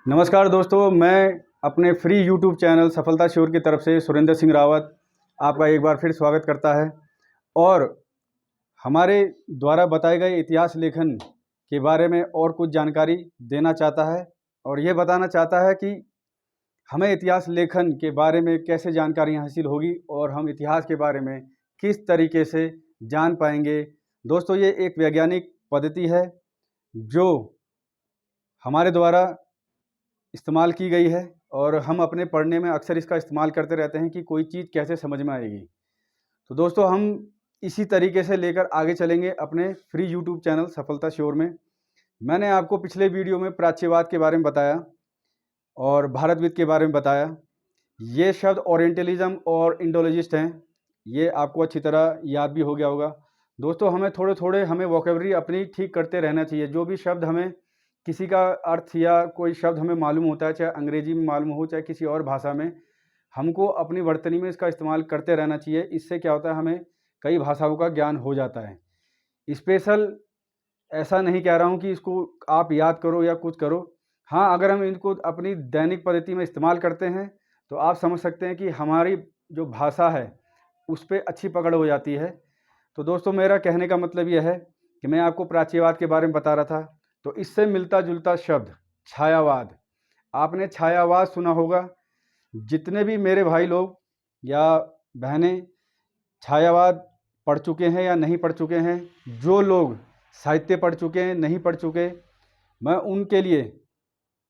नमस्कार दोस्तों, मैं अपने फ्री यूट्यूब चैनल सफलता श्योर की तरफ से सुरेंद्र सिंह रावत आपका एक बार फिर स्वागत करता है और हमारे द्वारा बताए गए इतिहास लेखन के बारे में और कुछ जानकारी देना चाहता है और ये बताना चाहता है कि हमें इतिहास लेखन के बारे में कैसे जानकारी हासिल होगी और हम इतिहास के बारे में किस तरीके से जान पाएंगे। दोस्तों, ये एक वैज्ञानिक पद्धति है जो हमारे द्वारा इस्तेमाल की गई है और हम अपने पढ़ने में अक्सर इसका इस्तेमाल करते रहते हैं कि कोई चीज़ कैसे समझ में आएगी। तो दोस्तों, हम इसी तरीके से लेकर आगे चलेंगे अपने फ्री यूट्यूब चैनल सफलता श्योर में। मैंने आपको पिछले वीडियो में प्राच्यवाद के बारे में बताया और भारतविद के बारे में बताया। ये शब्द ओरिएंटलिज्म और इंडोलॉजिस्ट हैं, ये आपको अच्छी तरह याद भी हो गया होगा। दोस्तों, हमें थोड़े थोड़े वोकेबलरी अपनी ठीक करते रहना चाहिए। जो भी शब्द हमें किसी का अर्थ या कोई शब्द हमें मालूम होता है, चाहे अंग्रेजी में मालूम हो चाहे किसी और भाषा में, हमको अपनी वर्तनी में इसका इस्तेमाल करते रहना चाहिए। इससे क्या होता है, हमें कई भाषाओं का ज्ञान हो जाता है। स्पेशल ऐसा नहीं कह रहा हूँ कि इसको आप याद करो या कुछ करो। हाँ, अगर हम इनको अपनी दैनिक पद्धति में इस्तेमाल करते हैं तो आप समझ सकते हैं कि हमारी जो भाषा है उस पर अच्छी पकड़ हो जाती है। तो दोस्तों, मेरा कहने का मतलब यह है कि मैं आपको प्राच्यवाद के बारे में बता रहा था, तो इससे मिलता जुलता शब्द छायावाद। आपने छायावाद सुना होगा। जितने भी मेरे भाई लोग या बहनें छायावाद पढ़ चुके हैं या नहीं पढ़ चुके हैं, जो लोग साहित्य पढ़ चुके हैं नहीं पढ़ चुके, मैं उनके लिए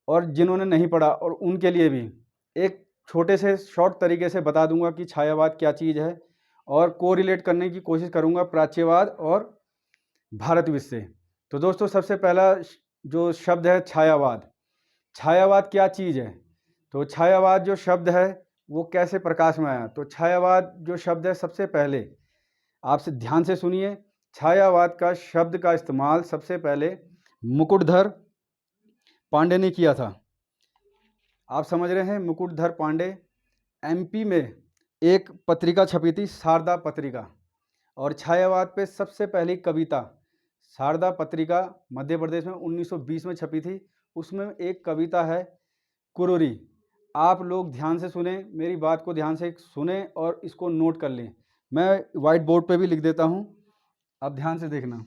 और जिन्होंने नहीं पढ़ा और उनके लिए भी एक छोटे से शॉर्ट तरीके से बता दूंगा कि छायावाद क्या चीज़ है और कोरिलेट करने की कोशिश करूंगा प्राच्यवाद और भारतविद से। तो दोस्तों, सबसे पहला जो शब्द है छायावाद। छायावाद क्या चीज़ है? तो छायावाद जो शब्द है वो कैसे प्रकाश में आया? तो छायावाद जो शब्द है, सबसे पहले आपसे ध्यान से सुनिए। छायावाद का शब्द का इस्तेमाल सबसे पहले मुकुटधर पांडे ने किया था। आप समझ रहे हैं, मुकुटधर पांडे। एमपी में एक पत्रिका छपी थी, शारदा पत्रिका, और छायावाद पे सबसे पहली कविता शारदा पत्रिका मध्य प्रदेश में 1920 में छपी थी। उसमें एक कविता है कुरोरी। आप लोग ध्यान से सुने, मेरी बात को ध्यान से सुने और इसको नोट कर लें। मैं वाइट बोर्ड पे भी लिख देता हूँ, आप ध्यान से देखना।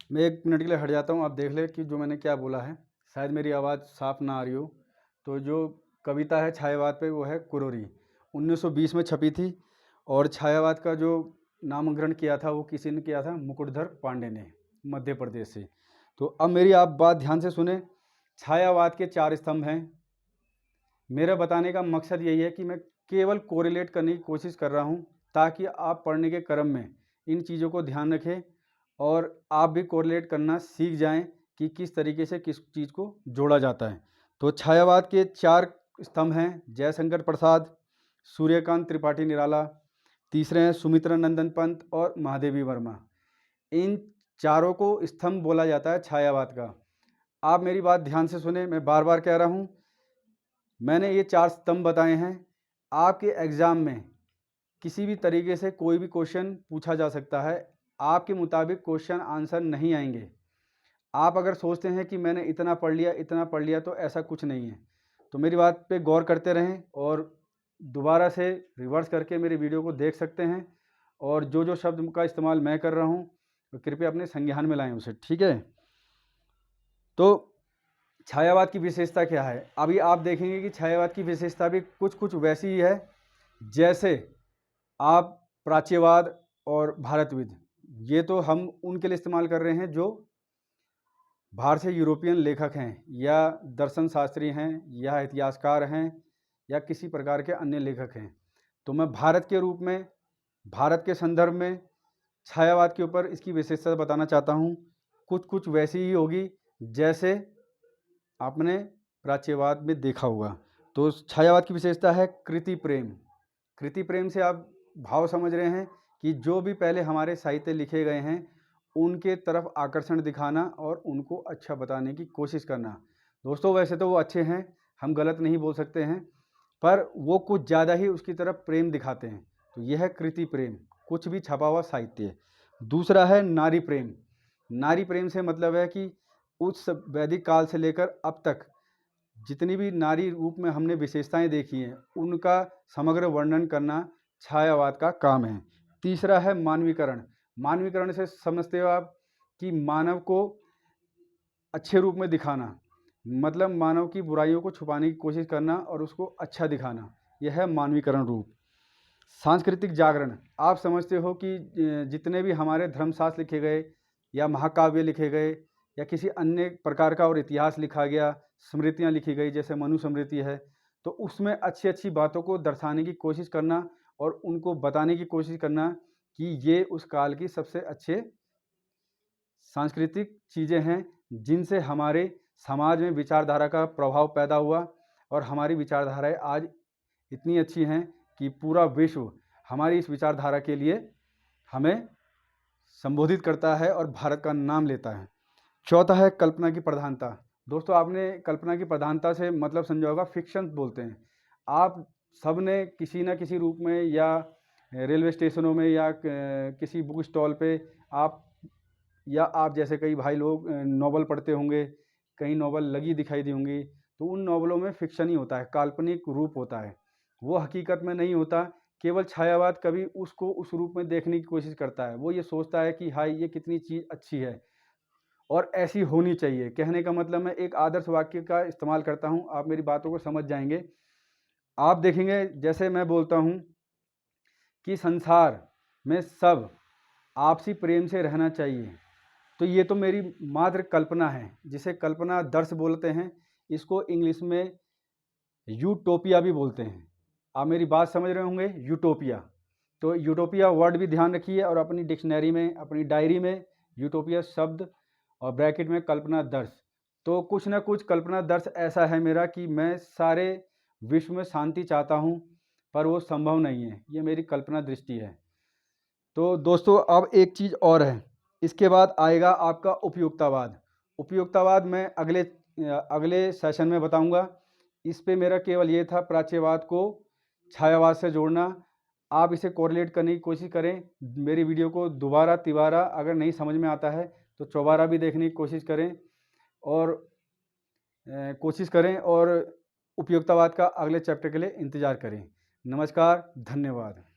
मैं 1 मिनट के लिए हट जाता हूँ, आप देख ले कि जो मैंने क्या बोला है। शायद मेरी आवाज़ साफ ना आ रही हो। तो जो कविता है छायावाद पे वो है कुरोरी, 1920 में छपी थी। और छायावाद का जो नामकरण किया था वो किसी ने किया था? मुकुटधर पांडे ने, मध्य प्रदेश से। तो अब मेरी आप बात ध्यान से सुने। छायावाद के 4 स्तंभ हैं। मेरा बताने का मकसद यही है कि मैं केवल कोरिलेट करने की कोशिश कर रहा हूँ ताकि आप पढ़ने के क्रम में इन चीज़ों को ध्यान रखें और आप भी कोरिलेट करना सीख जाएं कि किस तरीके से किस चीज़ को जोड़ा जाता है। तो छायावाद के 4 स्तंभ हैं: जयशंकर प्रसाद, सूर्यकांत त्रिपाठी निराला, तीसरे हैं सुमित्रा नंदन पंत और महादेवी वर्मा। इन चारों को स्तंभ बोला जाता है छायावाद का। आप मेरी बात ध्यान से सुने, मैं बार बार कह रहा हूँ, मैंने ये 4 स्तंभ बताए हैं। आपके एग्ज़ाम में किसी भी तरीके से कोई भी क्वेश्चन पूछा जा सकता है, आपके मुताबिक क्वेश्चन आंसर नहीं आएंगे। आप अगर सोचते हैं कि मैंने इतना पढ़ लिया, तो ऐसा कुछ नहीं है। तो मेरी बात पे गौर करते रहें और दोबारा से रिवर्स करके मेरी वीडियो को देख सकते हैं। और जो जो शब्द का इस्तेमाल मैं कर रहा हूँ तो कृपया अपने संज्ञान में लाएं उसे, ठीक है? तो छायावाद की विशेषता क्या है? अभी आप देखेंगे कि छायावाद की विशेषता भी कुछ कुछ वैसी ही है जैसे आप प्राच्यवाद और भारतविद। ये तो हम उनके लिए इस्तेमाल कर रहे हैं जो बाहर से यूरोपियन लेखक हैं या दर्शन शास्त्री हैं या इतिहासकार हैं या किसी प्रकार के अन्य लेखक हैं। तो मैं भारत के रूप में, भारत के संदर्भ में छायावाद के ऊपर इसकी विशेषता बताना चाहता हूँ। कुछ कुछ वैसी ही होगी जैसे आपने प्राच्यवाद में देखा होगा। तो छायावाद की विशेषता है कृति प्रेम। कृति प्रेम से आप भाव समझ रहे हैं कि जो भी पहले हमारे साहित्य लिखे गए हैं उनके तरफ आकर्षण दिखाना और उनको अच्छा बताने की कोशिश करना। दोस्तों वैसे तो वो अच्छे हैं, हम गलत नहीं बोल सकते हैं, पर वो कुछ ज़्यादा ही उसकी तरफ प्रेम दिखाते हैं। तो यह है कृति प्रेम, कुछ भी छपा हुआ साहित्य। दूसरा है नारी प्रेम। नारी प्रेम से मतलब है कि उस वैदिक काल से लेकर अब तक जितनी भी नारी रूप में हमने विशेषताएं देखी हैं, उनका समग्र वर्णन करना छायावाद का काम है। तीसरा है मानवीकरण। मानवीकरण से समझते हो आप कि मानव को अच्छे रूप में दिखाना, मतलब मानव की बुराइयों को छुपाने की कोशिश करना और उसको अच्छा दिखाना, यह है मानवीकरण रूप। सांस्कृतिक जागरण, आप समझते हो कि जितने भी हमारे धर्मशास्त्र लिखे गए या महाकाव्य लिखे गए या किसी अन्य प्रकार का और इतिहास लिखा गया, स्मृतियाँ लिखी गई जैसे मनु स्मृति है, तो उसमें अच्छी अच्छी बातों को दर्शाने की कोशिश करना और उनको बताने की कोशिश करना कि ये उस काल की सबसे अच्छे सांस्कृतिक चीज़ें हैं जिनसे हमारे समाज में विचारधारा का प्रभाव पैदा हुआ और हमारी विचारधाराएं आज इतनी अच्छी हैं कि पूरा विश्व हमारी इस विचारधारा के लिए हमें संबोधित करता है और भारत का नाम लेता है। चौथा है कल्पना की प्रधानता। दोस्तों आपने कल्पना की प्रधानता से मतलब समझा होगा, फिक्शन बोलते हैं। आप सब ने किसी न किसी रूप में या रेलवे स्टेशनों में या किसी बुक स्टॉल पे आप जैसे कई भाई लोग नॉवल पढ़ते होंगे, कई नॉवल लगी दिखाई दी होंगी, तो उन नॉवलों में फिक्शन ही होता है, काल्पनिक रूप होता है, वो हकीकत में नहीं होता। केवल छायावाद कभी उसको उस रूप में देखने की कोशिश करता है। वो ये सोचता है कि हाय ये कितनी चीज़ अच्छी है और ऐसी होनी चाहिए। कहने का मतलब मैं एक आदर्श वाक्य का इस्तेमाल करता हूँ, आप मेरी बातों को समझ जाएंगे। आप देखेंगे जैसे मैं बोलता हूँ कि संसार में सब आपसी प्रेम से रहना चाहिए, तो ये तो मेरी मात्र कल्पना है, जिसे कल्पना दर्श बोलते हैं। इसको इंग्लिश में यूटोपिया भी बोलते हैं। आप मेरी बात समझ रहे होंगे, यूटोपिया। तो यूटोपिया वर्ड भी ध्यान रखिए और अपनी डिक्शनरी में, अपनी डायरी में यूटोपिया शब्द और ब्रैकेट में कल्पना दर्श। तो कुछ ना कुछ कल्पना दर्श ऐसा है मेरा कि मैं सारे विश्व में शांति चाहता हूँ, पर वो संभव नहीं है। ये मेरी कल्पना दृष्टि है। तो दोस्तों अब एक चीज़ और है, इसके बाद आएगा आपका उपयुक्तावाद। उपयुक्तावाद मैं अगले सेशन में बताऊंगा। इस पे मेरा केवल ये था प्राच्यवाद को छायावाद से जोड़ना। आप इसे कोरिलेट करने की कोशिश करें। मेरी वीडियो को दोबारा तिबारा अगर नहीं समझ में आता है तो चौबारा भी देखने की कोशिश करें और उपयुक्तावाद का अगले चैप्टर के लिए इंतज़ार करें। नमस्कार, धन्यवाद।